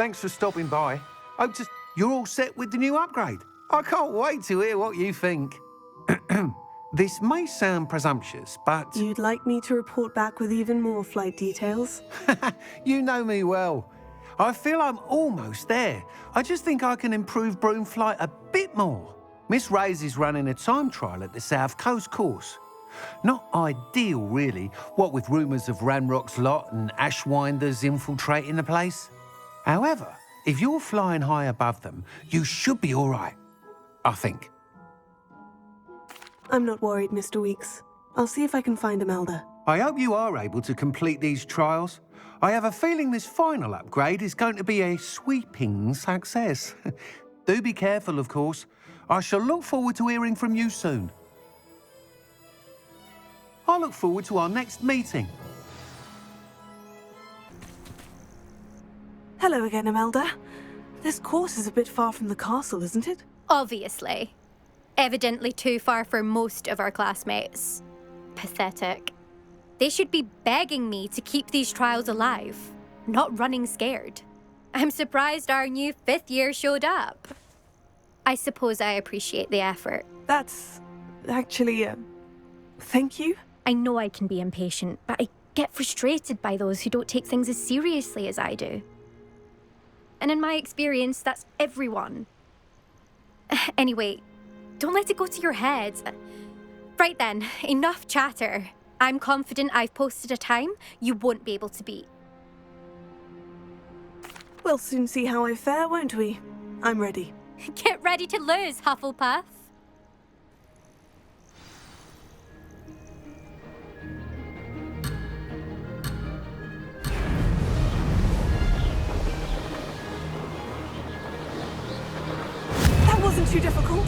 Thanks for stopping by. You're all set with the new upgrade. I can't wait to hear what you think. This may sound presumptuous, but... You'd like me to report back with even more flight details? You know me well. I feel I'm almost there. I just think I can improve broom flight a bit more. Miss Ray's is running a time trial at the South Coast course. Not ideal, really, what with rumours of Ranrock's lot and Ashwinders infiltrating the place. However, if you're flying high above them, you should be all right, I think. I'm not worried, Mr. Weeks. I'll see if I can find Imelda. I hope you are able to complete these trials. I have a feeling this final upgrade is going to be a sweeping success. Do be careful, of course. I shall look forward to hearing from you soon. I look forward to our next meeting. Hello again, Imelda. This course is a bit far from the castle, isn't it? Obviously. Evidently too far for most of our classmates. Pathetic. They should be begging me to keep these trials alive, not running scared. I'm surprised our new 5th year showed up. I suppose I appreciate the effort. That's... actually, thank you. I know I can be impatient, but I get frustrated by those who don't take things as seriously as I do. And in my experience, that's everyone. Anyway, don't let it go to your head. Right then, enough chatter. I'm confident I've posted a time you won't be able to beat. We'll soon see how I fare, won't we? I'm ready. Get ready to lose, Hufflepuff. That wasn't too difficult.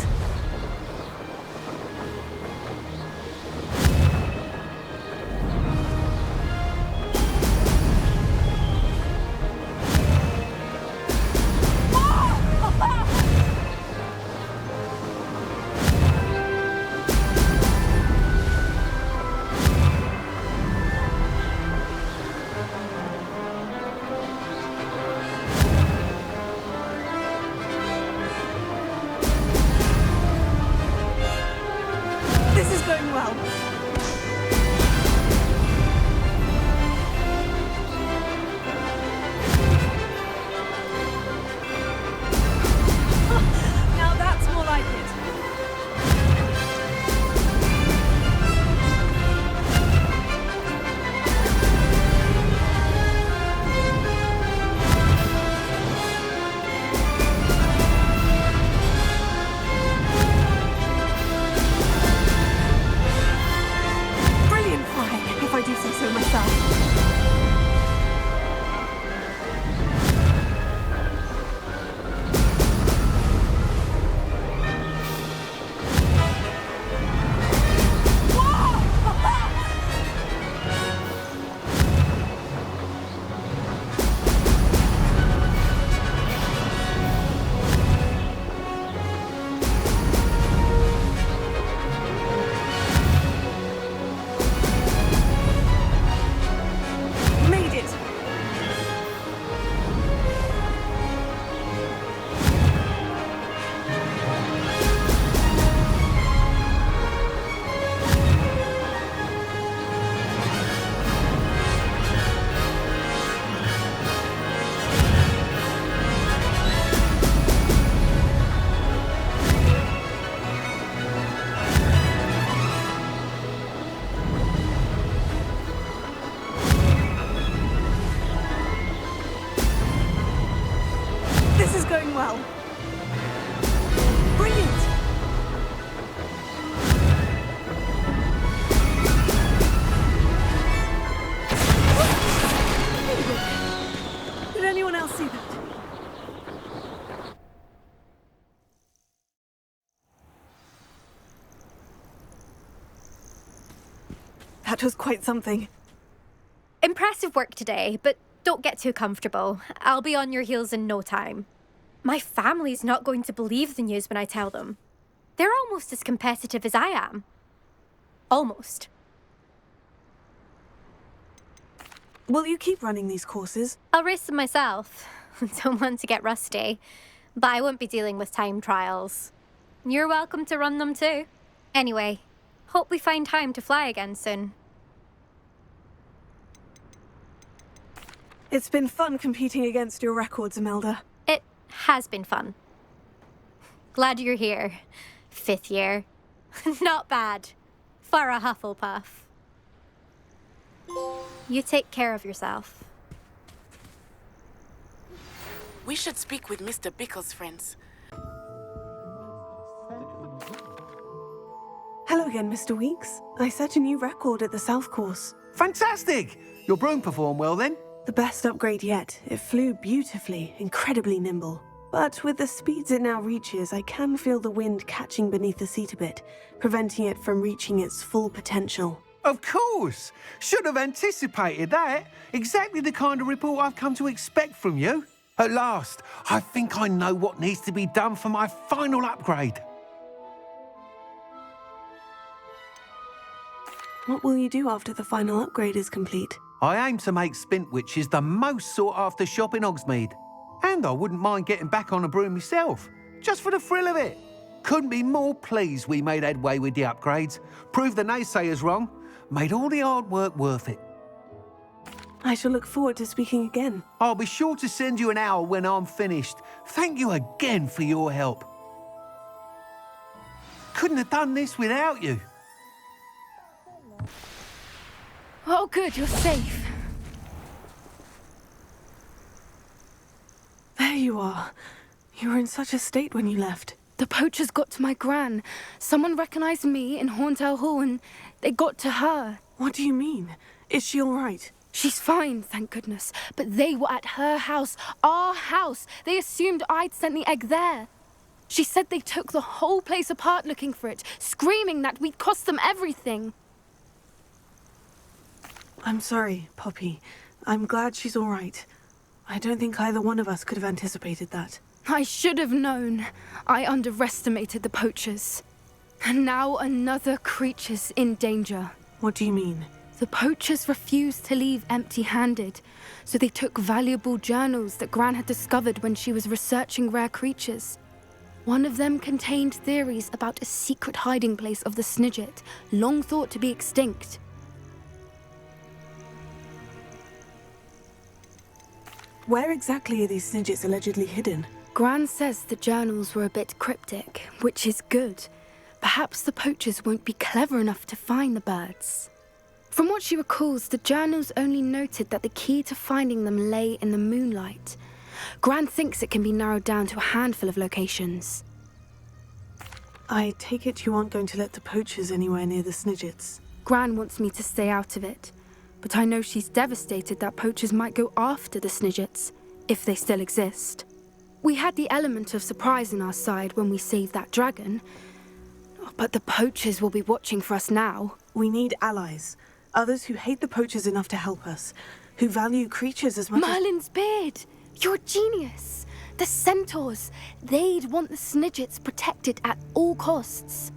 That was quite something. Impressive work today, but don't get too comfortable. I'll be on your heels in no time. My family's not going to believe the news when I tell them. They're almost as competitive as I am. Almost. Will you keep running these courses? I'll race them myself. Don't want to get rusty, but I won't be dealing with time trials. You're welcome to run them too. Anyway, hope we find time to fly again soon. It's been fun competing against your records, Imelda. It has been fun. Glad you're here. 5th year. Not bad. For a Hufflepuff. You take care of yourself. We should speak with Mr. Bickle's friends. Hello again, Mr. Weeks. I set a new record at the South Course. Fantastic! Your broom performed well then? The best upgrade yet. It flew beautifully, incredibly nimble. But with the speeds it now reaches, I can feel the wind catching beneath the seat a bit, preventing it from reaching its full potential. Of course! Should have anticipated that. Exactly the kind of report I've come to expect from you. At last, I think I know what needs to be done for my final upgrade. What will you do after the final upgrade is complete? I aim to make Spintwitches the most sought-after shop in Hogsmeade. And I wouldn't mind getting back on a broom myself, just for the thrill of it. Couldn't be more pleased we made headway with the upgrades, proved the naysayers wrong, made all the hard work worth it. I shall look forward to speaking again. I'll be sure to send you an owl when I'm finished. Thank you again for your help. Couldn't have done this without you. Oh, good, you're safe. There you are. You were in such a state when you left. The poachers got to my gran. Someone recognized me in Horntail Hall and they got to her. What do you mean? Is she all right? She's fine, thank goodness. But they were at her house, our house. They assumed I'd sent the egg there. She said they took the whole place apart looking for it, screaming that we'd cost them everything. I'm sorry, Poppy. I'm glad she's all right. I don't think either one of us could have anticipated that. I should have known. I underestimated the poachers. And now another creature's in danger. What do you mean? The poachers refused to leave empty-handed, so they took valuable journals that Gran had discovered when she was researching rare creatures. One of them contained theories about a secret hiding place of the Snidget, long thought to be extinct. Where exactly are these Snidgets allegedly hidden? Gran says the journals were a bit cryptic, which is good. Perhaps the poachers won't be clever enough to find the birds. From what she recalls, the journals only noted that the key to finding them lay in the moonlight. Gran thinks it can be narrowed down to a handful of locations. I take it you aren't going to let the poachers anywhere near the Snidgets. Gran wants me to stay out of it, but I know she's devastated that poachers might go after the Snidgets, if they still exist. We had the element of surprise on our side when we saved that dragon, but the poachers will be watching for us now. We need allies. Others who hate the poachers enough to help us, who value creatures as much Merlin's beard! You're a genius! The centaurs! They'd want the Snidgets protected at all costs.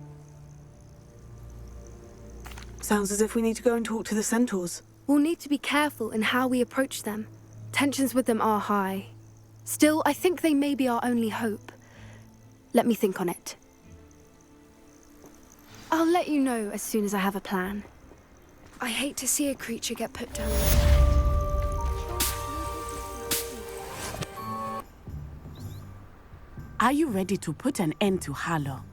Sounds as if we need to go and talk to the centaurs. We'll need to be careful in how we approach them. Tensions with them are high. Still, I think they may be our only hope. Let me think on it. I'll let you know as soon as I have a plan. I hate to see a creature get put down. Are you ready to put an end to Harlow?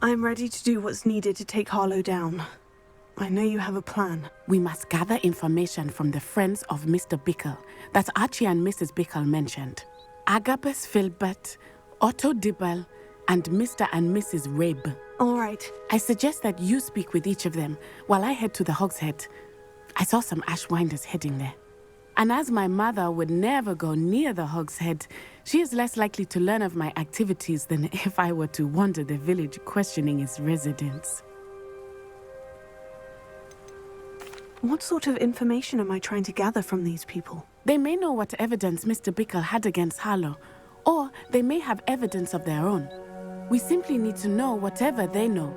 I'm ready to do what's needed to take Harlow down. I know you have a plan. We must gather information from the friends of Mr. Bickle that Archie and Mrs. Bickle mentioned. Agabus Filbert, Otto Dibble, and Mr. and Mrs. Rabe. All right. I suggest that you speak with each of them while I head to the Hogshead. I saw some Ashwinders heading there. And as my mother would never go near the Hogshead, she is less likely to learn of my activities than if I were to wander the village questioning its residents. What sort of information am I trying to gather from these people? They may know what evidence Mr. Bickle had against Harlow, Or they may have evidence of their own. We simply need to know whatever they know.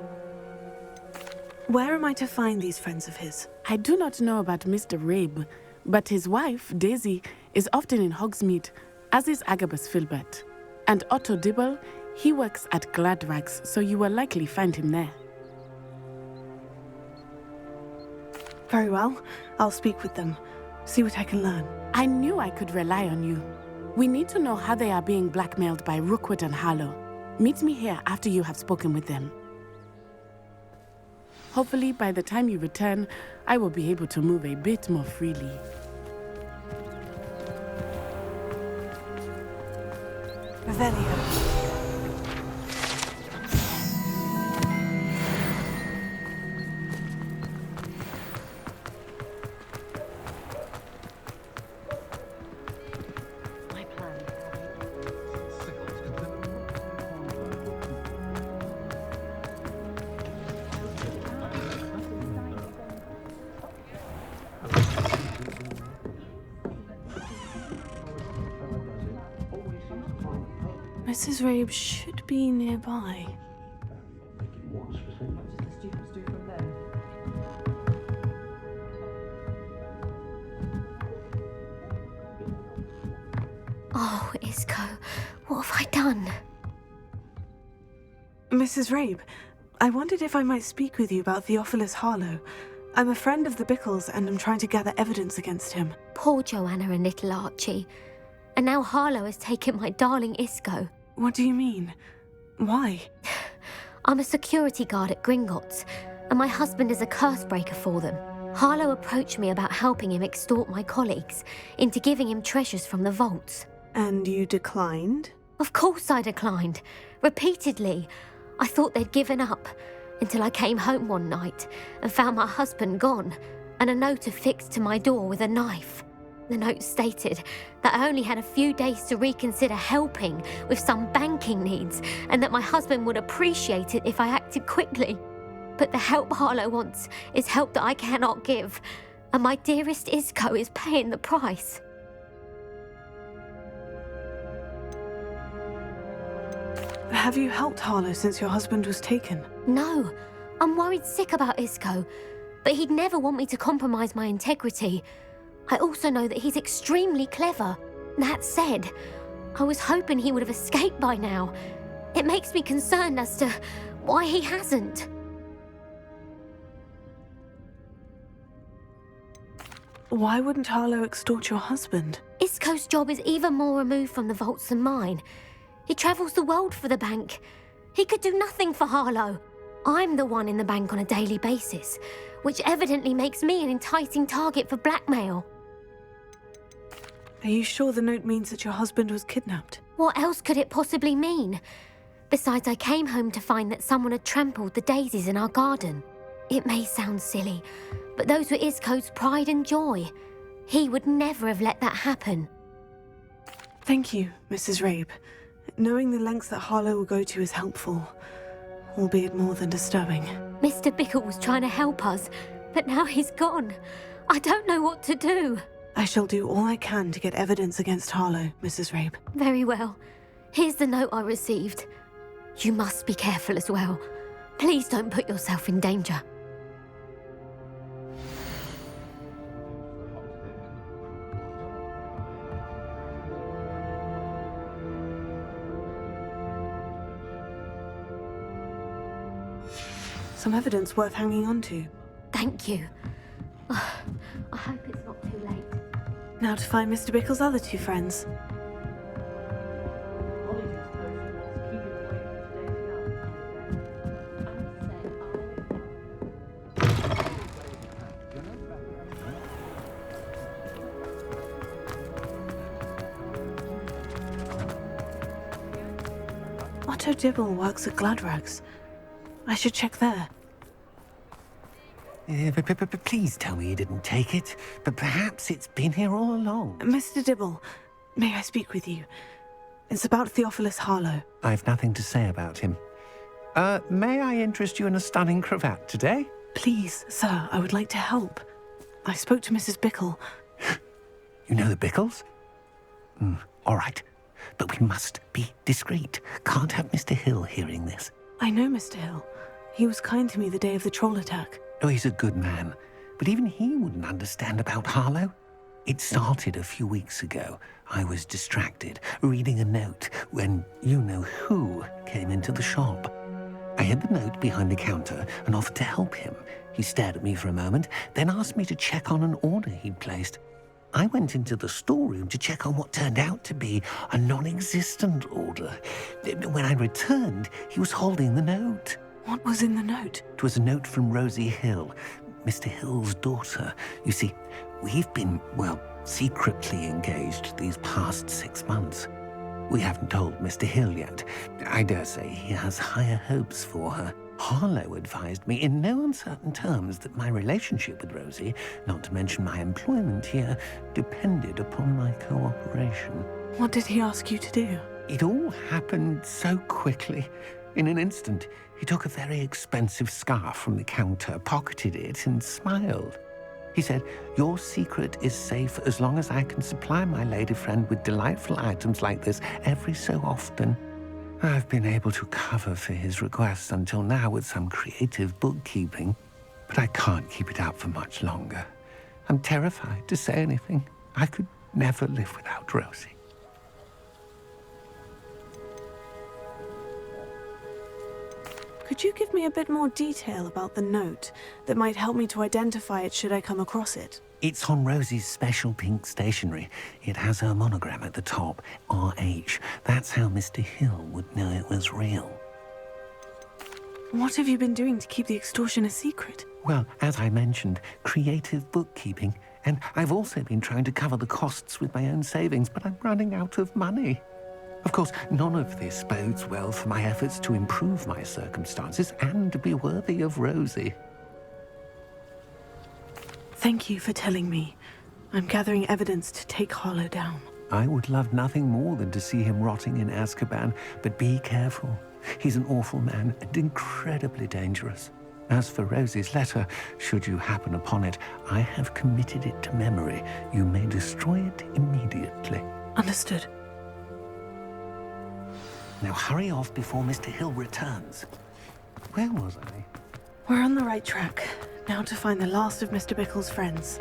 Where am I to find these friends of his? I do not know about Mr. Rabe, but his wife, Daisy, is often in Hogsmeade, as is Agabus Filbert. And Otto Dibble, he works at Gladrags, so you will likely find him there. Very well. I'll speak with them. See what I can learn. I knew I could rely on you. We need to know how they are being blackmailed by Rookwood and Harlow. Meet me here after you have spoken with them. Hopefully, by the time you return, I will be able to move a bit more freely. Revelio. Mrs. Rabe should be nearby. Oh, Isco, what have I done? Mrs. Rabe, I wondered if I might speak with you about Theophilus Harlow. I'm a friend of the Bickles and I'm trying to gather evidence against him. Poor Joanna and little Archie. And now Harlow has taken my darling Isco. What do you mean? Why? I'm a security guard at Gringotts, and my husband is a curse breaker for them. Harlow approached me about helping him extort my colleagues into giving him treasures from the vaults. And you declined? Of course I declined. Repeatedly. I thought they'd given up, until I came home one night and found my husband gone, and a note affixed to my door with a knife. The note stated that I only had a few days to reconsider helping with some banking needs, and that my husband would appreciate it if I acted quickly. But the help Harlow wants is help that I cannot give, and my dearest Isco is paying the price. Have you helped Harlow since your husband was taken? No, I'm worried sick about Isco, but he'd never want me to compromise my integrity. I also know that he's extremely clever. That said, I was hoping he would have escaped by now. It makes me concerned as to why he hasn't. Why wouldn't Harlow extort your husband? Isco's job is even more removed from the vaults than mine. He travels the world for the bank. He could do nothing for Harlow. I'm the one in the bank on a daily basis, which evidently makes me an enticing target for blackmail. Are you sure the note means that your husband was kidnapped? What else could it possibly mean? Besides, I came home to find that someone had trampled the daisies in our garden. It may sound silly, but those were Isco's pride and joy. He would never have let that happen. Thank you, Mrs. Rabe. Knowing the lengths that Harlow will go to is helpful, albeit more than disturbing. Mr. Bickle was trying to help us, but now he's gone. I don't know what to do. I shall do all I can to get evidence against Harlow, Mrs. Rabe. Very well. Here's the note I received. You must be careful as well. Please don't put yourself in danger. Some evidence worth hanging on to. Thank you. I hope it's not too late. Now to find Mr. Bickle's other two friends. Otto Dibble works at Gladrags. I should check there. Please tell me you didn't take it. But perhaps it's been here all along. Mr. Dibble, may I speak with you? It's about Theophilus Harlow. I've nothing to say about him. May I interest you in a stunning cravat today? Please, sir, I would like to help. I spoke to Mrs. Bickle. You know the Bickles? All right. but we must be discreet. Can't have Mr. Hill hearing this. I know Mr. Hill. He was kind to me the day of the troll attack. Oh, he's a good man, but even he wouldn't understand about Harlow. It started a few weeks ago. I was distracted, reading a note, when you-know-who came into the shop. I hid the note behind the counter and offered to help him. He stared at me for a moment, then asked me to check on an order he'd placed. I went into the storeroom to check on what turned out to be a non-existent order. When I returned, he was holding the note. What was in the note? It was a note from Rosie Hill, Mr. Hill's daughter. You see, we've been, secretly engaged these past 6 months. We haven't told Mr. Hill yet. I dare say he has higher hopes for her. Harlow advised me in no uncertain terms that my relationship with Rosie, not to mention my employment here, depended upon my cooperation. What did he ask you to do? It all happened so quickly. In an instant, he took a very expensive scarf from the counter, pocketed it, and smiled. He said, "Your secret is safe as long as I can supply my lady friend with delightful items like this every so often." I've been able to cover for his requests until now with some creative bookkeeping, but I can't keep it up for much longer. I'm terrified to say anything. I could never live without Rosie. Could you give me a bit more detail about the note that might help me to identify it should I come across it? It's on Rosie's special pink stationery. It has her monogram at the top, RH. That's how Mr. Hill would know it was real. What have you been doing to keep the extortion a secret? Well, as I mentioned, creative bookkeeping. And I've also been trying to cover the costs with my own savings, but I'm running out of money. Of course, none of this bodes well for my efforts to improve my circumstances and to be worthy of Rosie. Thank you for telling me. I'm gathering evidence to take Harlow down. I would love nothing more than to see him rotting in Azkaban, but be careful. He's an awful man and incredibly dangerous. As for Rosie's letter, should you happen upon it, I have committed it to memory. You may destroy it immediately. Understood. Now hurry off before Mr. Hill returns. Where was I? We're on the right track. Now to find the last of Mr. Bickle's friends.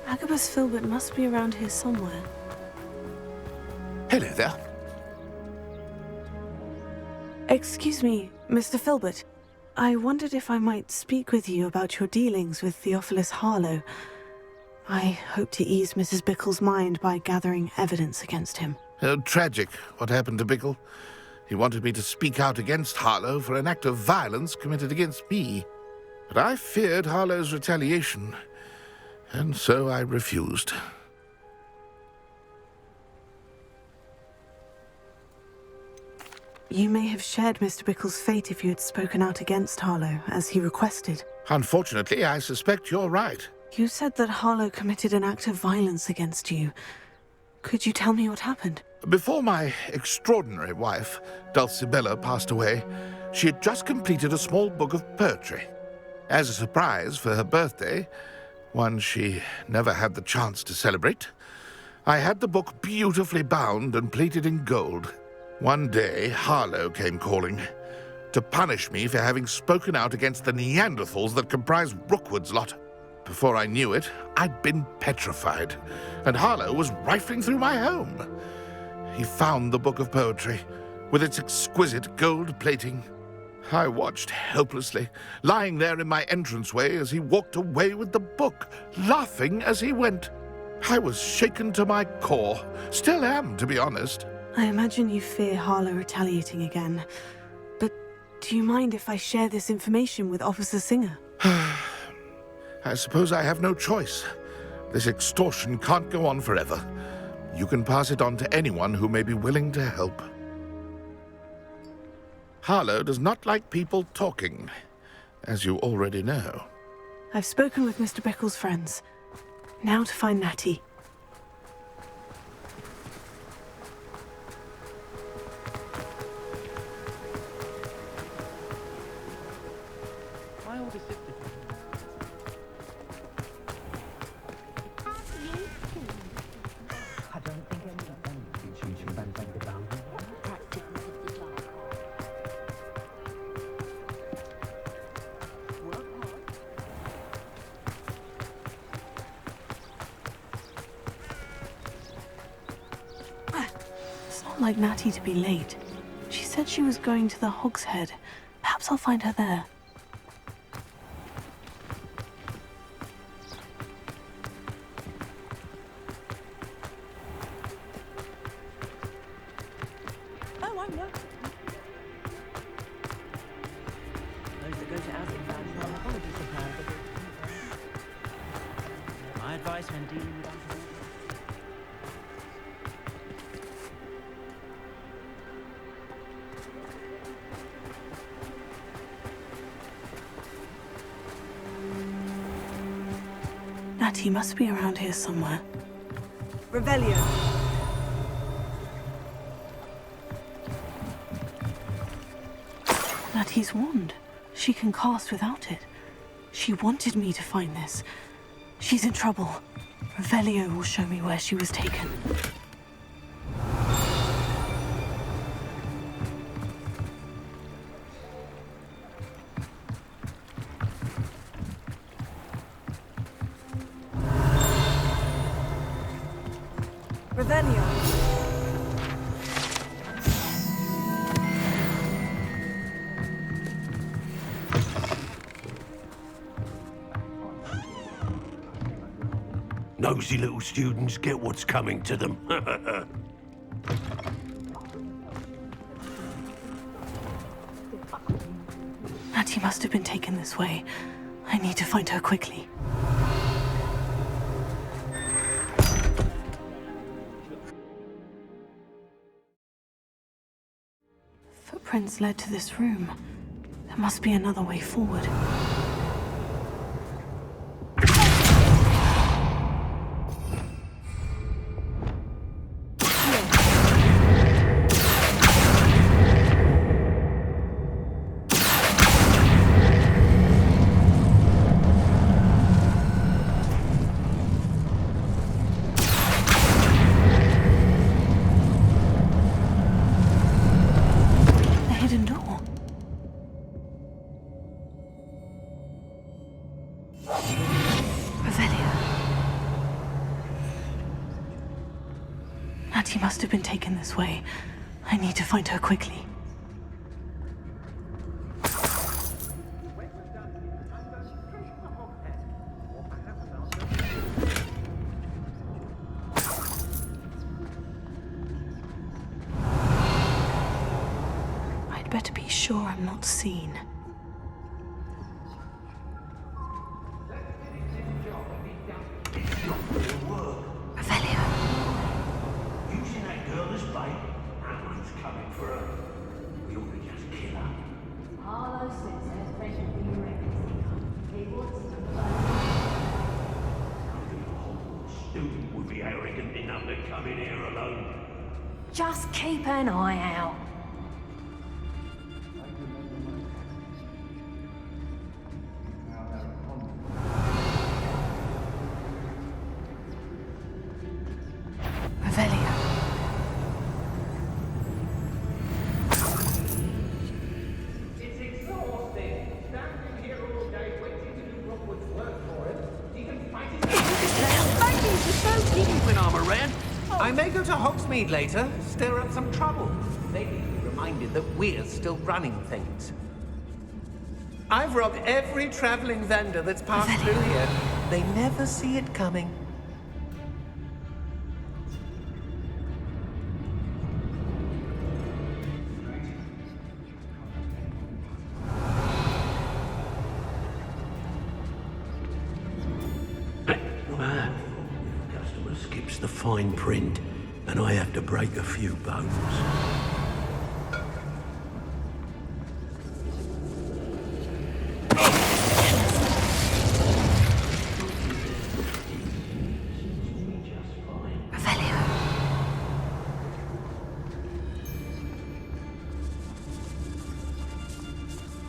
Agabus Filbert must be around here somewhere. Hello there. Excuse me, Mr. Filbert. I wondered if I might speak with you about your dealings with Theophilus Harlow. I hope to ease Mrs. Bickle's mind by gathering evidence against him. Tragic, what happened to Bickle. He wanted me to speak out against Harlow for an act of violence committed against me. But I feared Harlow's retaliation, and so I refused. You may have shared Mr. Bickle's fate if you had spoken out against Harlow, as he requested. Unfortunately, I suspect you're right. You said that Harlow committed an act of violence against you. Could you tell me what happened? Before my extraordinary wife, Dulcibella, passed away, she had just completed a small book of poetry. As a surprise for her birthday, one she never had the chance to celebrate, I had the book beautifully bound and plated in gold. One day, Harlow came calling to punish me for having spoken out against the Neanderthals that comprise Rookwood's lot. Before I knew it, I'd been petrified, and Harlow was rifling through my home. He found the book of poetry, with its exquisite gold plating. I watched helplessly, lying there in my entranceway as he walked away with the book, laughing as he went. I was shaken to my core, still am, to be honest. I imagine you fear Harlow retaliating again. But do you mind if I share this information with Officer Singer? I suppose I have no choice. This extortion can't go on forever. You can pass it on to anyone who may be willing to help. Harlow does not like people talking, as you already know. I've spoken with Mr. Bickle's friends. Now to find Natty. It's not like Natty to be late. She said she was going to the Hog's Head. Perhaps I'll find her there. Oh, I know. Those that go to outing parties are on the holiday supply, but my advice when dealing with unforeseen. Natty must be around here somewhere. Revelio. Natty's wand. She can cast without it. She wanted me to find this. She's in trouble. Revelio will show me where she was taken. Revelio. Nosy little students get what's coming to them. Natty must have been taken this way. I need to find her quickly. Footprints led to this room. There must be another way forward. Natty must have been taken this way. I need to find her quickly. I'd better be sure I'm not seen. Just keep an eye out. Revelio. It's exhausting. Standing here all day waiting to do Rockwood's work for him. He can fight his When I'm around, I may go to Hogsmeade later, stir up some trouble. They need to be reminded that we're still running things. I've robbed every traveling vendor that's passed through here. They never see it coming. Customer skips the fine print, and I have to break a few bones.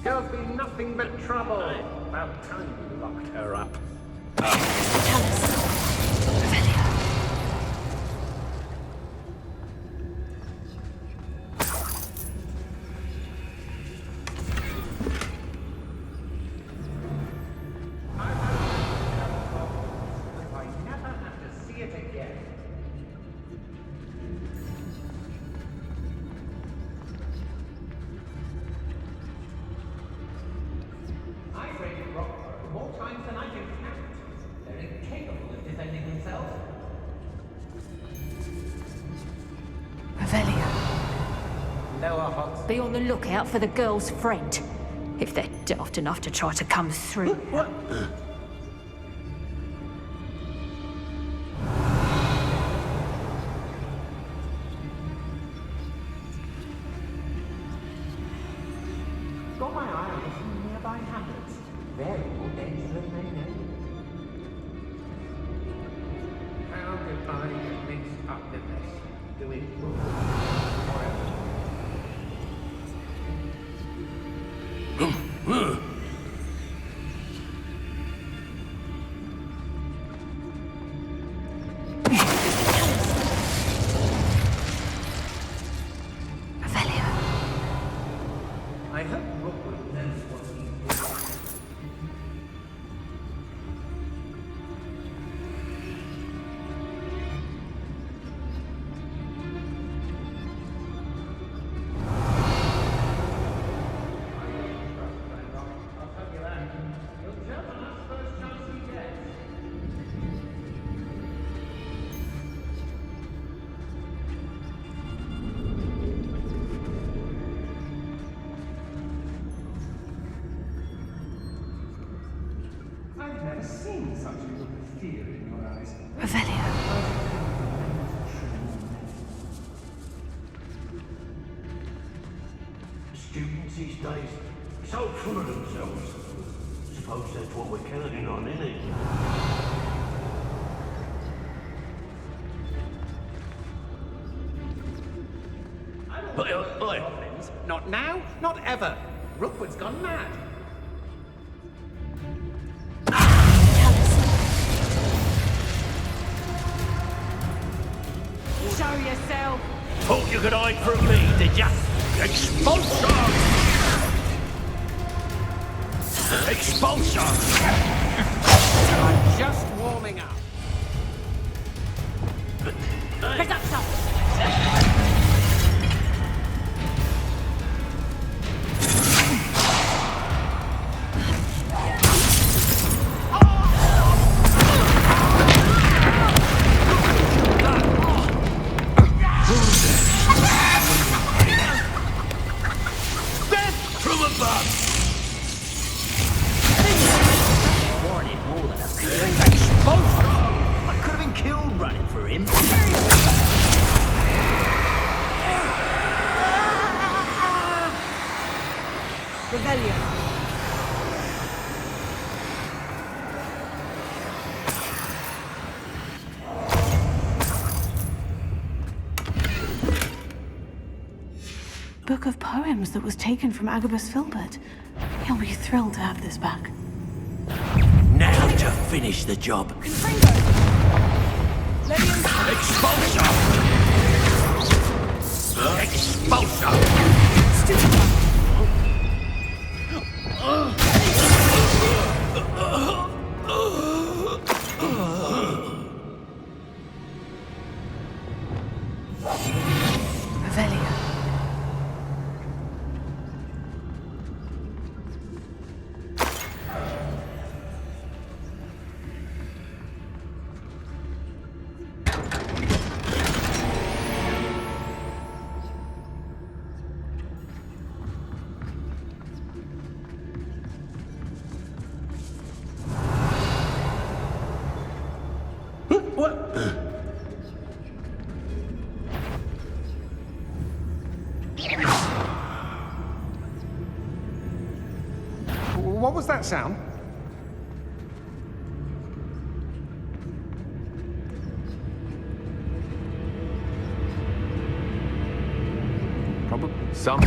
Girl's been nothing but trouble. About time you locked her up. Be on the lookout for the girl's friend, if they're daft enough to try to come through. What? Got my eye on some nearby hamlets. Very more danger than they know. How did I get mixed up in this? Doing forever. I hope Rookwood knows what he's doing. I'll tell you that. He'll jump on us first chance he gets. I've never seen such a look of fear in your eyes. Students these days, so full of themselves. Suppose that's what we're counting on, isn't it? I don't want problems. Not now, not ever. Rookwood's gone mad. Show yourself! Thought you could hide from me, did ya? Expulsion! Expulsion! I'm just warming up. Pick up some! From above! Wanted more than a few. Expulsion! I could have been killed running for him. Rebellion. Book of poems that was taken from Agabus Filbert. He'll be thrilled to have this back. Now to finish the job. Expulsion! Expulsion! Revelio. What was that sound? Probably some.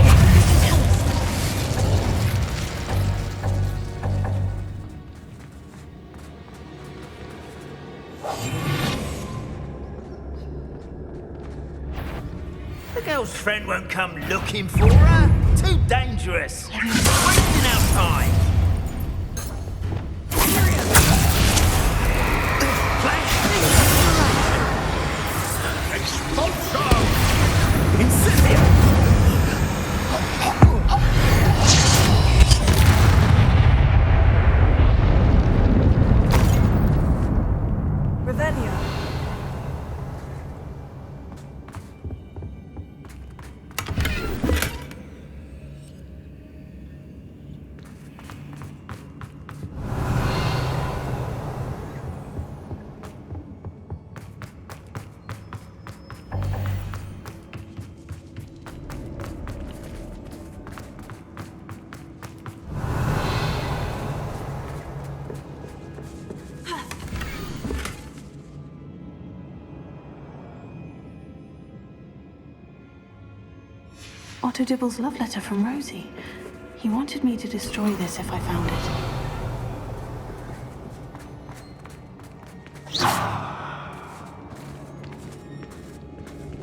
girl's friend won't come looking for her. Too dangerous. Wasting our time. Otto Dibble's love letter from Rosie. He wanted me to destroy this if I found it.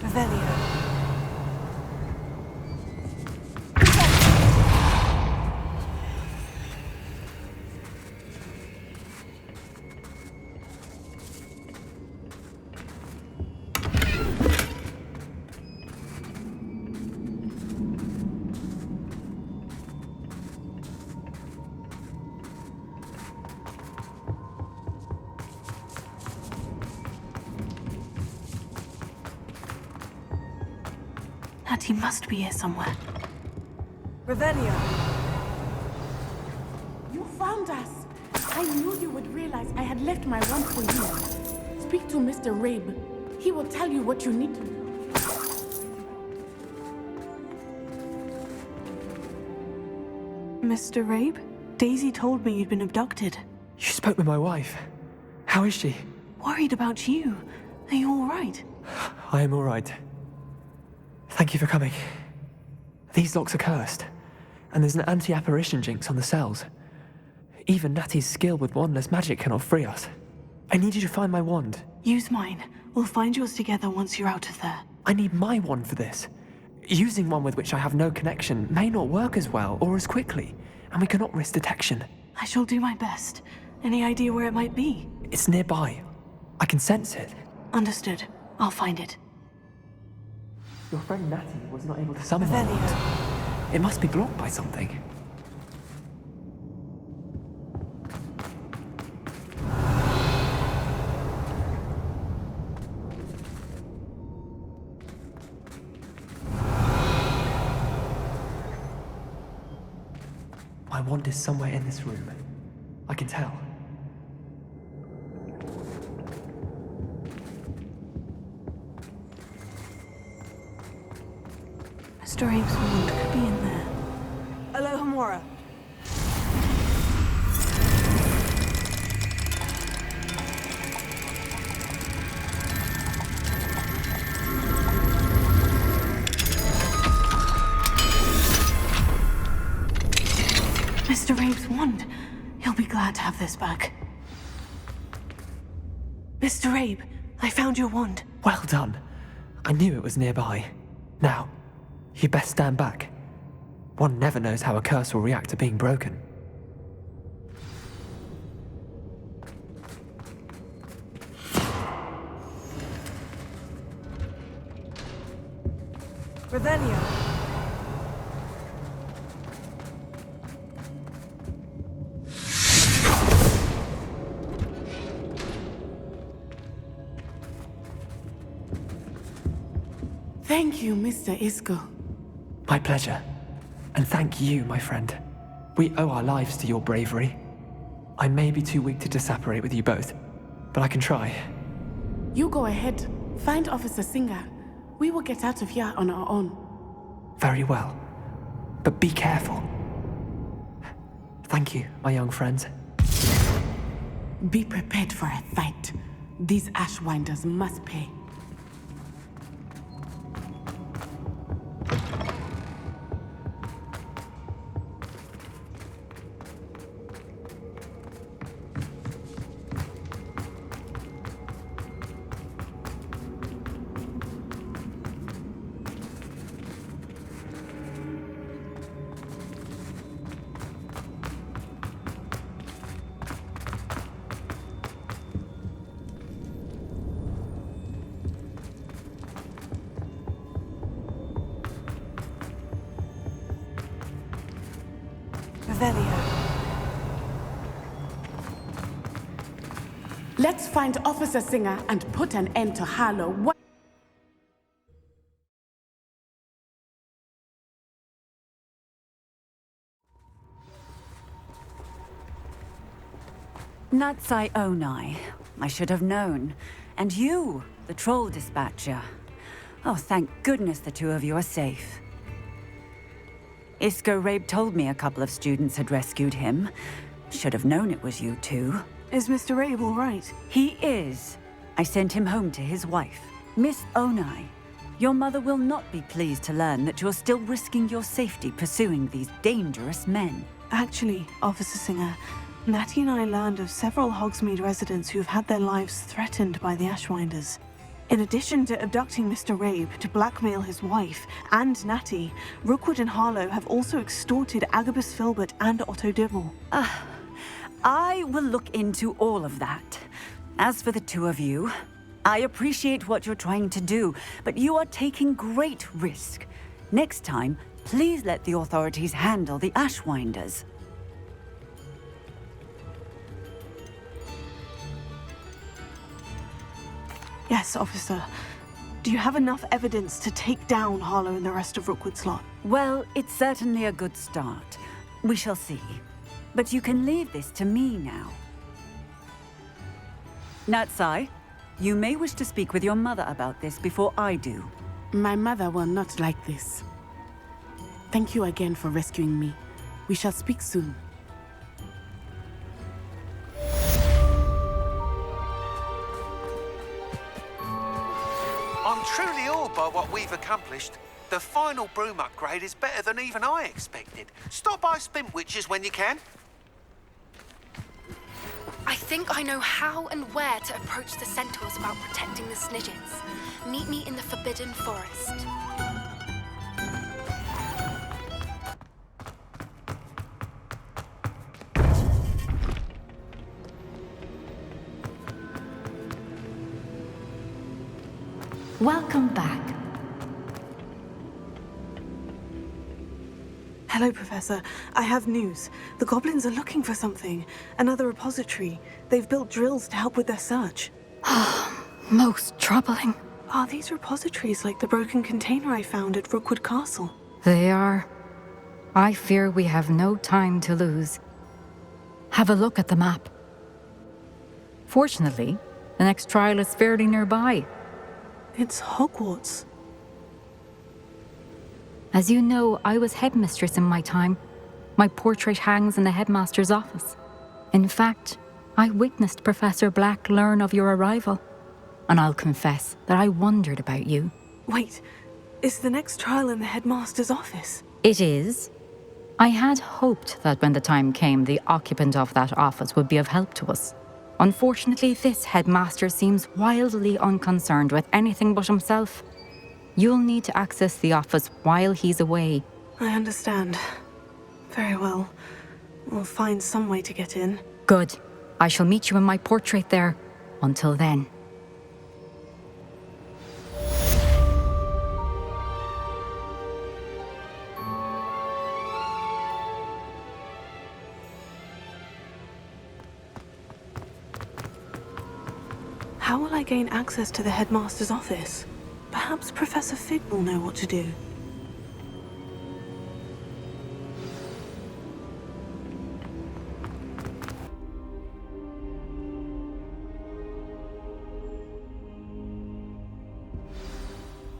Revelio. He must be here somewhere. Revelio. You found us. I knew you would realize I had left my wand for you. Speak to Mr. Rabe. He will tell you what you need to know. Mr. Rabe? Daisy told me you'd been abducted. You spoke with my wife. How is she? Worried about you. Are you all right? I am all right. Thank you for coming. These locks are cursed, and there's an anti-apparition jinx on the cells. Even Natty's skill with wandless magic cannot free us. I need you to find my wand. Use mine. We'll find yours together once you're out of there. I need my wand for this. Using one with which I have no connection may not work as well or as quickly, and we cannot risk detection. I shall do my best. Any idea where it might be? It's nearby. I can sense it. Understood. I'll find it. Your friend Natty was not able to summon Revelio. it. It must be blocked by something. My wand is somewhere in this room. I can tell. Mr. Abe's wand could be in there. Alohomora. Mr. Abe's wand. He'll be glad to have this back. Mr. Abe, I found your wand. Well done. I knew it was nearby. Now, you best stand back. One never knows how a curse will react to being broken. Revelio. Thank you, Mr. Isco. My pleasure. And thank you, my friend. We owe our lives to your bravery. I may be too weak to disapparate with you both, but I can try. You go ahead. Find Officer Singer. We will get out of here on our own. Very well. But be careful. Thank you, my young friends. Be prepared for a fight. These Ashwinders must pay. Let's find Officer Singer and put an end to Harlow. Natsai Onai. I should have known. And you, the troll dispatcher. Oh, thank goodness the two of you are safe. Isco Rabe told me a couple of students had rescued him. Should have known it was you two. Is Mr. Rabe all right? He is. I sent him home to his wife. Miss Onai, your mother will not be pleased to learn that you're still risking your safety pursuing these dangerous men. Actually, Officer Singer, Natty and I learned of several Hogsmeade residents who've had their lives threatened by the Ashwinders. In addition to abducting Mr. Rabe to blackmail his wife and Natty, Rookwood and Harlow have also extorted Agabus Filbert and Otto Dibble. I will look into all of that. As for the two of you, I appreciate what you're trying to do, but you are taking great risk. Next time, please let the authorities handle the Ashwinders. Yes, officer. Do you have enough evidence to take down Harlow and the rest of Rookwood's lot? Well, it's certainly a good start. We shall see. But you can leave this to me now. Natsai, you may wish to speak with your mother about this before I do. My mother will not like this. Thank you again for rescuing me. We shall speak soon. I'm truly awed by what we've accomplished. The final broom upgrade is better than even I expected. Stop by Spintwitches when you can. I think I know how and where to approach the centaurs about protecting the Snidgets. Meet me in the Forbidden Forest. Welcome back. Hello, Professor. I have news. The goblins are looking for something. Another repository. They've built drills to help with their search. Most troubling. Are these repositories like the broken container I found at Rookwood Castle? They are. I fear we have no time to lose. Have a look at the map. Fortunately, the next trial is fairly nearby. It's Hogwarts. As you know, I was headmistress in my time. My portrait hangs in the headmaster's office. In fact, I witnessed Professor Black learn of your arrival. And I'll confess that I wondered about you. Wait, is the next trial in the headmaster's office? It is. I had hoped that when the time came, the occupant of that office would be of help to us. Unfortunately, this headmaster seems wildly unconcerned with anything but himself. You'll need to access the office while he's away. I understand. Very well. We'll find some way to get in. Good. I shall meet you in my portrait there. Until then. How will I gain access to the headmaster's office? Perhaps Professor Fig will know what to do.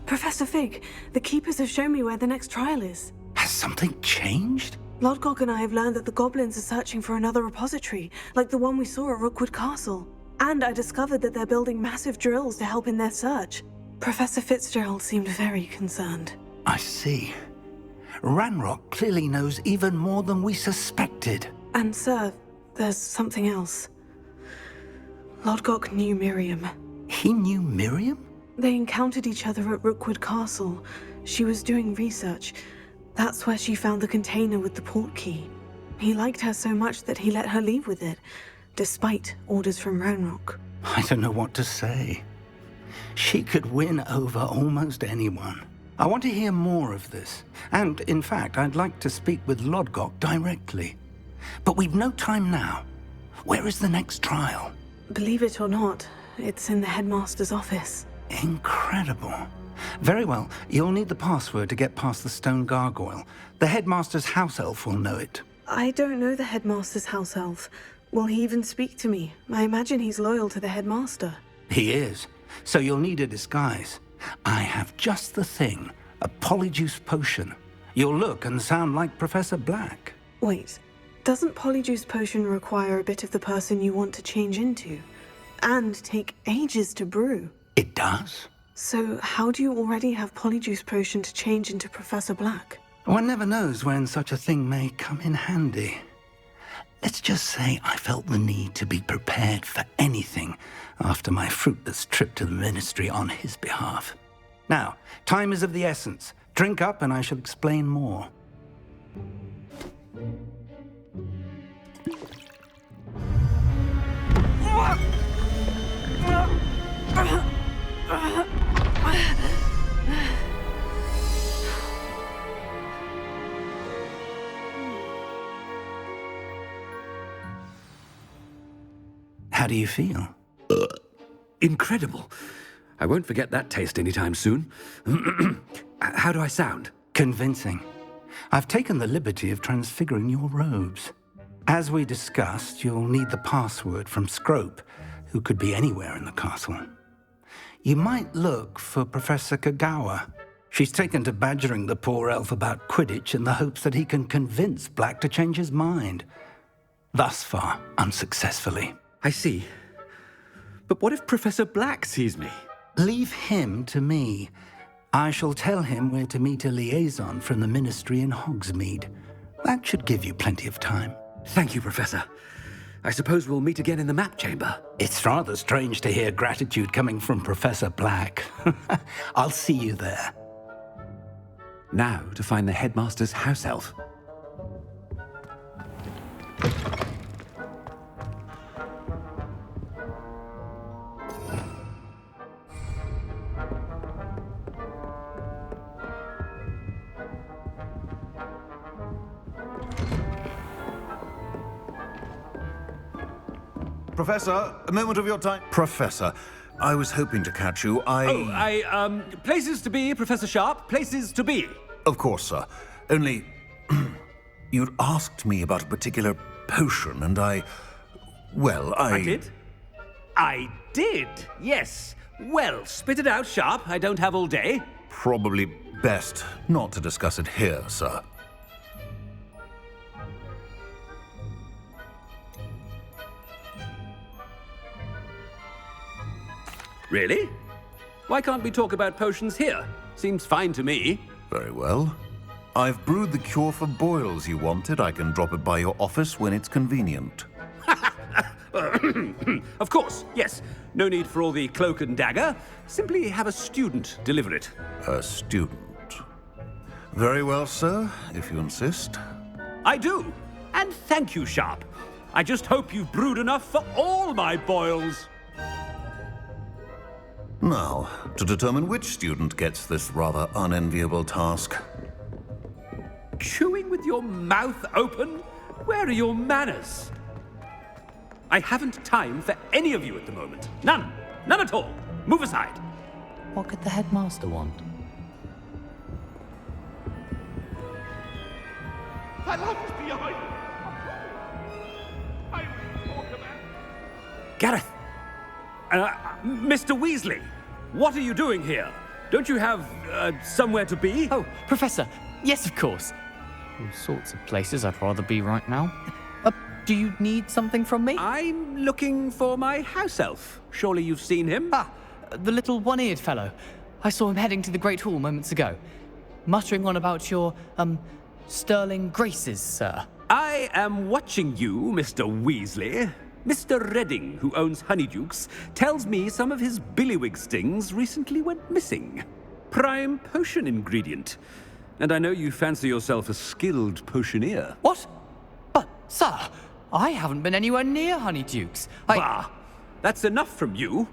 Professor Fig, the Keepers have shown me where the next trial is. Has something changed? Lodgok and I have learned that the goblins are searching for another repository, like the one we saw at Rookwood Castle. And I discovered that they're building massive drills to help in their search. Professor Fitzgerald seemed very concerned. I see. Ranrock clearly knows even more than we suspected. And sir, there's something else. Lodgok knew Miriam. He knew Miriam? They encountered each other at Rookwood Castle. She was doing research. That's where she found the container with the port key. He liked her so much that he let her leave with it, despite orders from Ranrock. I don't know what to say. She could win over almost anyone. I want to hear more of this. And, in fact, I'd like to speak with Lodgok directly. But we've no time now. Where is the next trial? Believe it or not, it's in the headmaster's office. Incredible. Very well, you'll need the password to get past the stone gargoyle. The headmaster's house elf will know it. I don't know the headmaster's house elf. Will he even speak to me? I imagine he's loyal to the headmaster. He is. So you'll need a disguise. I have just the thing. A polyjuice potion. You'll look and sound like Professor Black. Wait, doesn't polyjuice potion require a bit of the person you want to change into? And take ages to brew? It does. So how do you already have polyjuice potion to change into Professor Black? One never knows when such a thing may come in handy. Let's just say I felt the need to be prepared for anything after my fruitless trip to the ministry on his behalf. Now, time is of the essence. Drink up and I shall explain more. How do you feel? Incredible. I won't forget that taste anytime soon. How do I sound? Convincing. I've taken the liberty of transfiguring your robes. As we discussed, you'll need the password from Scrope, who could be anywhere in the castle. You might look for Professor Kagawa. She's taken to badgering the poor elf about Quidditch in the hopes that he can convince Black to change his mind. Thus far, unsuccessfully. I see. But what if Professor Black sees me? Leave him to me. I shall tell him where to meet a liaison from the ministry in Hogsmeade. That should give you plenty of time. Thank you, Professor. I suppose we'll meet again in the map chamber. It's rather strange to hear gratitude coming from Professor Black. I'll see you there. Now to find the headmaster's house elf. Professor, a moment of your time. Professor, I was hoping to catch you. Places to be, Professor Sharp. Places to be. Of course, sir. Only, you'd asked me about a particular potion, and I did? I did, yes. Well, spit it out, Sharp. I don't have all day. Probably best not to discuss it here, sir. Really? Why can't we talk about potions here? Seems fine to me. Very well. I've brewed the cure for boils you wanted. I can drop it by your office when it's convenient. Of course, yes. No need for all the cloak and dagger. Simply have a student deliver it. A student? Very well, sir, if you insist. I do. And thank you, Sharp. I just hope you've brewed enough for all my boils. Now, to determine which student gets this rather unenviable task. Chewing with your mouth open? Where are your manners? I haven't time for any of you at the moment. None. None at all. Move aside. What could the headmaster want? That lamp is behind you. I will talk about... Gareth! Mr. Weasley, what are you doing here? Don't you have, somewhere to be? Oh, Professor, yes, of course. All sorts of places I'd rather be right now. Do you need something from me? I'm looking for my house elf. Surely you've seen him? Ah, the little one-eared fellow. I saw him heading to the Great Hall moments ago, muttering on about your, sterling graces, sir. I am watching you, Mr. Weasley. Mr. Redding, who owns Honeydukes, tells me some of his billywig stings recently went missing. Prime potion ingredient. And I know you fancy yourself a skilled potioneer. What? But, sir, I haven't been anywhere near Honeydukes. Bah! That's enough from you.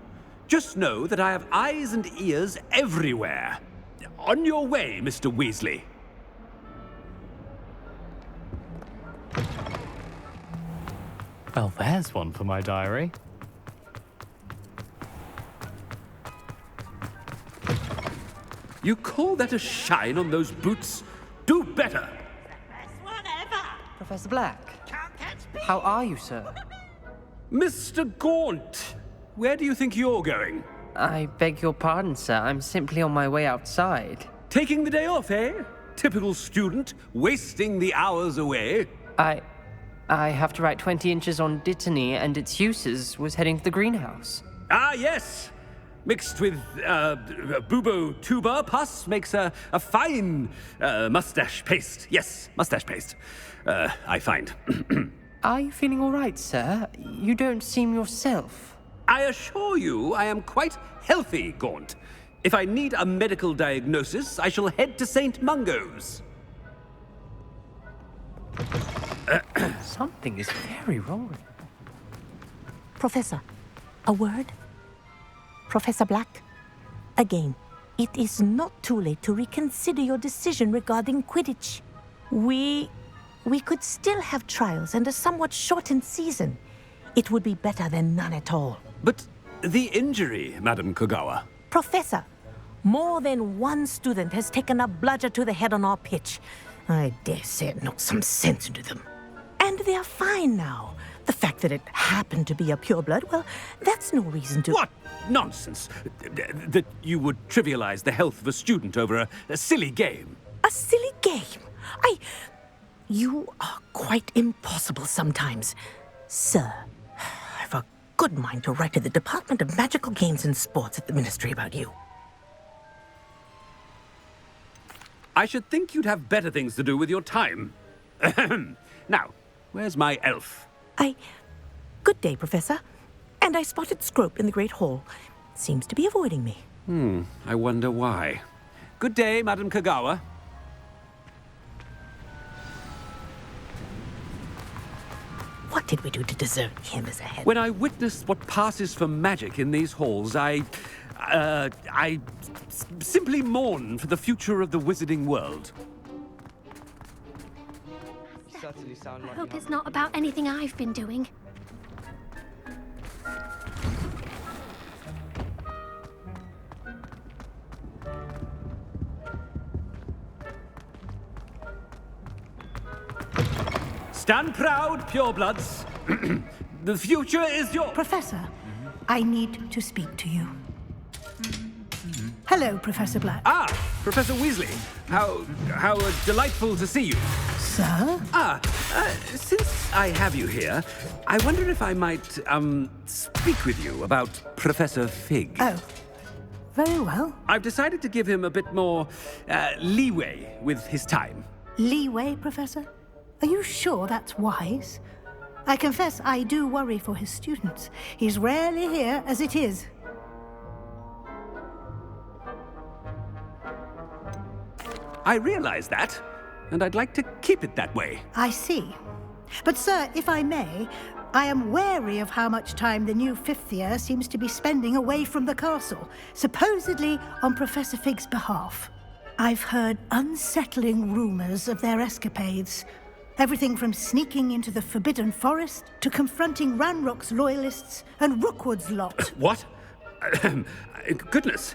Just know that I have eyes and ears everywhere. On your way, Mr. Weasley. Well, there's one for my diary. You call that a shine on those boots? Do better! Professor Black, how are you, sir? Mr. Gaunt, where do you think you're going? I beg your pardon, sir. I'm simply on my way outside. Taking the day off, eh? Typical student, wasting the hours away. I have to write 20 inches on Dittany and its uses. Was heading to the greenhouse. Ah, yes! Mixed with bubo tuber pus makes a fine mustache paste. Yes, mustache paste. I find. Are you feeling all right, sir? You don't seem yourself. I assure you I am quite healthy, Gaunt. If I need a medical diagnosis, I shall head to St. Mungo's. Something is very wrong. Professor, a word? Professor Black, again, it is not too late to reconsider your decision regarding Quidditch. We could still have trials and a somewhat shortened season. It would be better than none at all. But the injury, Madam Kogawa. Professor, more than one student has taken a bludger to the head on our pitch. I dare say it knocked some sense into them. And they're fine now. The fact that it happened to be a pureblood, well, that's no reason to... What nonsense! That you would trivialize the health of a student over a silly game. A silly game? You are quite impossible sometimes. Sir, I've a good mind to write to the Department of Magical Games and Sports at the Ministry about you. I should think you'd have better things to do with your time. Now, where's my elf? Good day, Professor. And I spotted Scrope in the Great Hall. Seems to be avoiding me. I wonder why. Good day, Madam Kogawa. What did we do to deserve him as a head? When I witnessed what passes for magic in these halls, I simply mourn for the future of the wizarding world. I hope it's not about anything I've been doing. Stand proud, purebloods. The future is yours. Professor, I need to speak to you. Hello, Professor Black. Ah, Professor Weasley. How delightful to see you. Sir? Since I have you here, I wonder if I might, speak with you about Professor Fig. Oh, very well. I've decided to give him a bit more, leeway with his time. Leeway, Professor? Are you sure that's wise? I confess I do worry for his students. He's rarely here as it is. I realize that, and I'd like to keep it that way. I see. But, sir, if I may, I am wary of how much time the new fifth year seems to be spending away from the castle, supposedly on Professor Fig's behalf. I've heard unsettling rumors of their escapades. Everything from sneaking into the Forbidden Forest to confronting Ranrock's loyalists and Rookwood's lot. What? Goodness.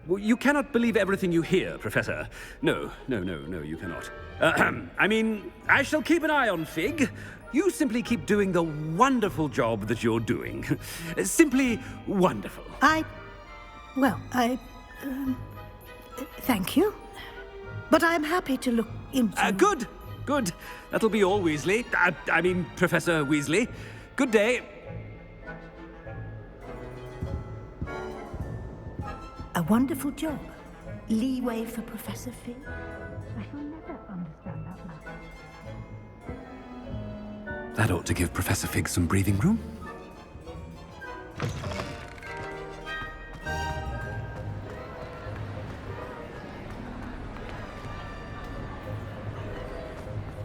You cannot believe everything you hear, Professor. No, you cannot. I mean, I shall keep an eye on Fig. You simply keep doing the wonderful job that you're doing. Simply wonderful. Thank you. But I'm happy to look into... Good. That'll be all, Weasley. I mean, Professor Weasley. Good day. A wonderful job. Leeway for Professor Fig. I shall never understand that matter. That ought to give Professor Fig some breathing room.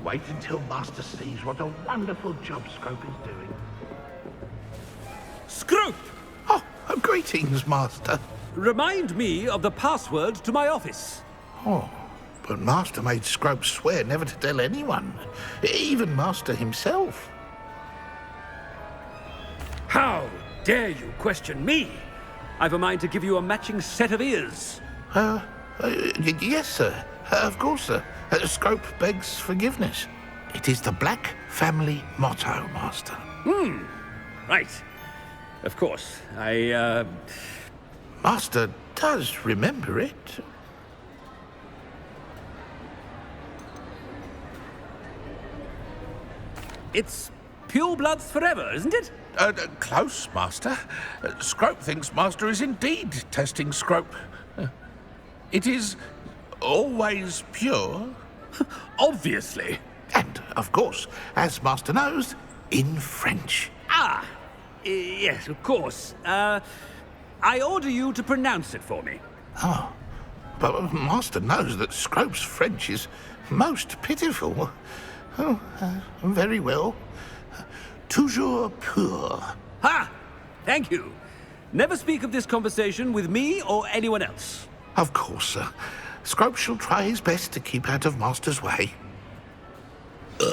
Wait until Master sees what a wonderful job Scrope is doing. Scrope! Oh, greetings, Master. Remind me of the password to my office. Oh, but Master made Scrope swear never to tell anyone, even Master himself. How dare you question me? I've a mind to give you a matching set of ears. Yes, sir. Of course, sir. Scrope begs forgiveness. It is the Black family motto, Master. Right. Of course. Master does remember it. It's pure bloods forever, isn't it? Close, Master. Scrope thinks Master is indeed testing Scrope. It is always pure. Obviously. And, of course, as Master knows, in French. Ah! Yes, of course. I order you to pronounce it for me. Oh, but Master knows that Scrope's French is most pitiful. Oh, very well. Toujours pur. Ha! Thank you. Never speak of this conversation with me or anyone else. Of course, sir. Scrope shall try his best to keep out of Master's way. The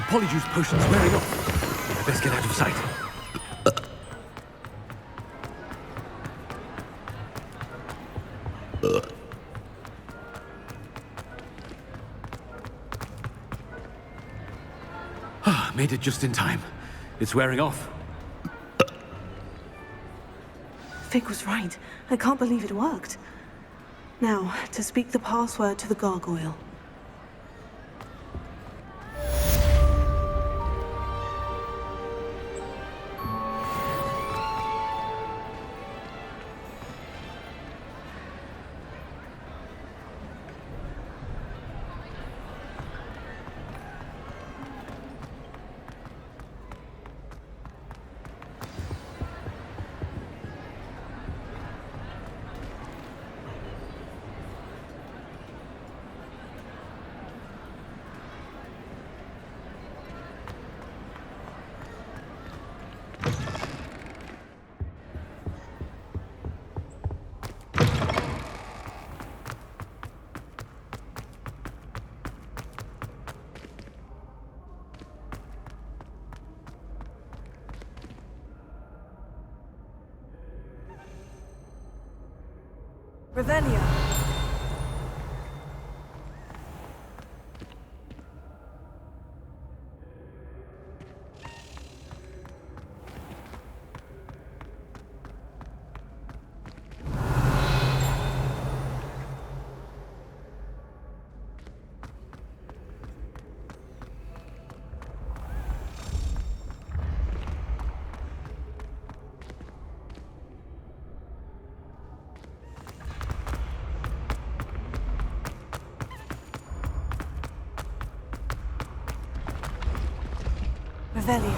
polyjuice potion's wearing off. I best get out of sight. Made it just in time. It's wearing off. Fig was right. I can't believe it worked. Now, to speak the password to the gargoyle. Revelia. Revelio.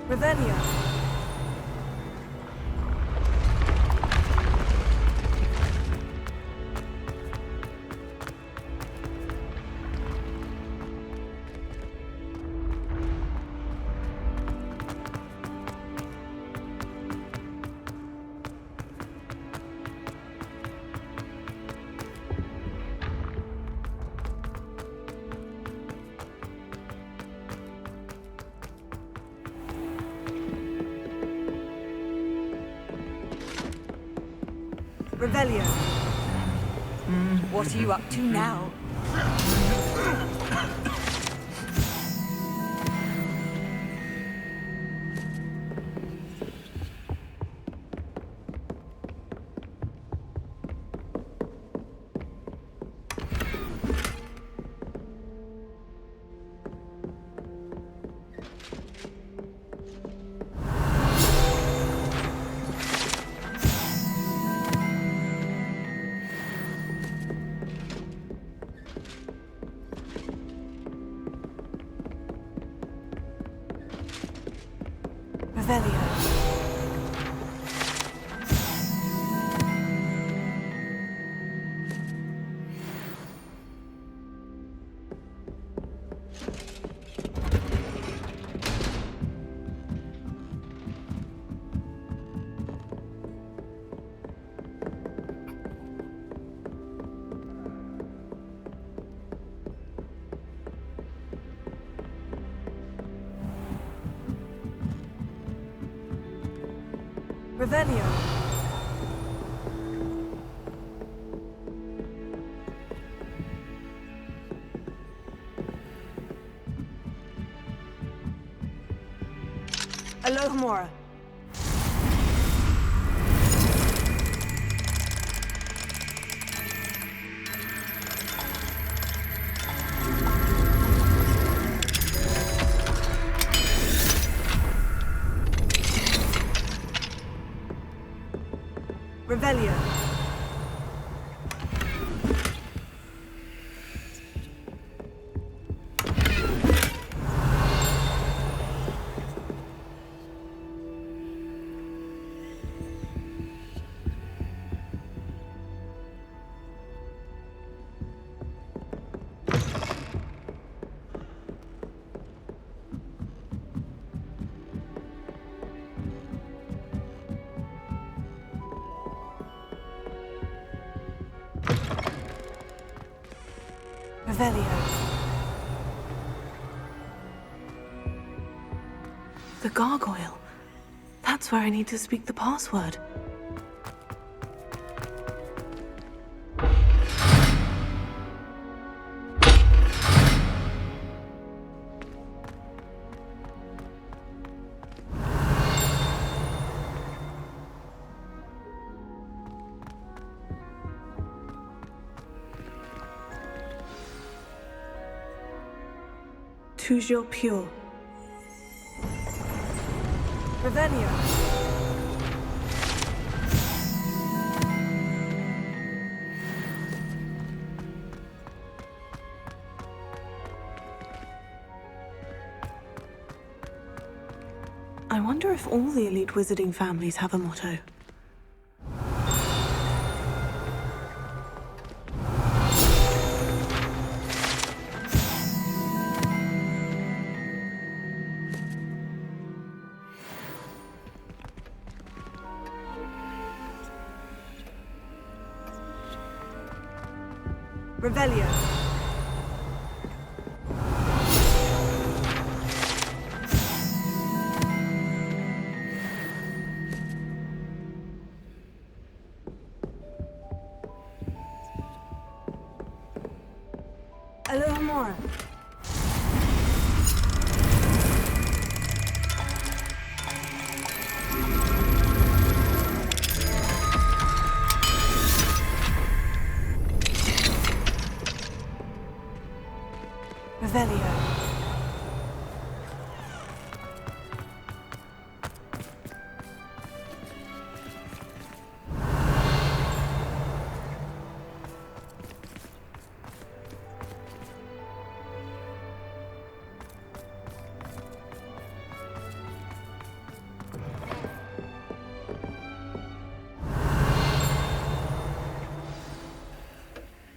Revelio. Revelio. What are you up to now? Revelio. Alohomora. Revelio. Revelio. The gargoyle. That's where I need to speak the password. Toujours pure. Revelio. I wonder if all the elite wizarding families have a motto. Revelio. Alohomora. Revelio.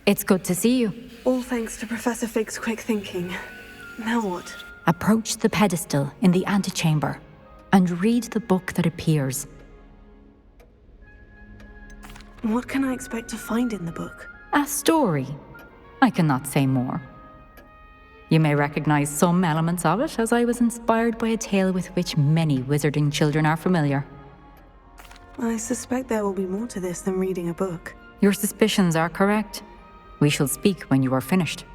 It's good to see you. All thanks to Professor Fig's quick thinking. Now what? Approach the pedestal in the antechamber and read the book that appears. What can I expect to find in the book? A story. I cannot say more. You may recognize some elements of it, as I was inspired by a tale with which many wizarding children are familiar. I suspect there will be more to this than reading a book. Your suspicions are correct. We shall speak when you are finished.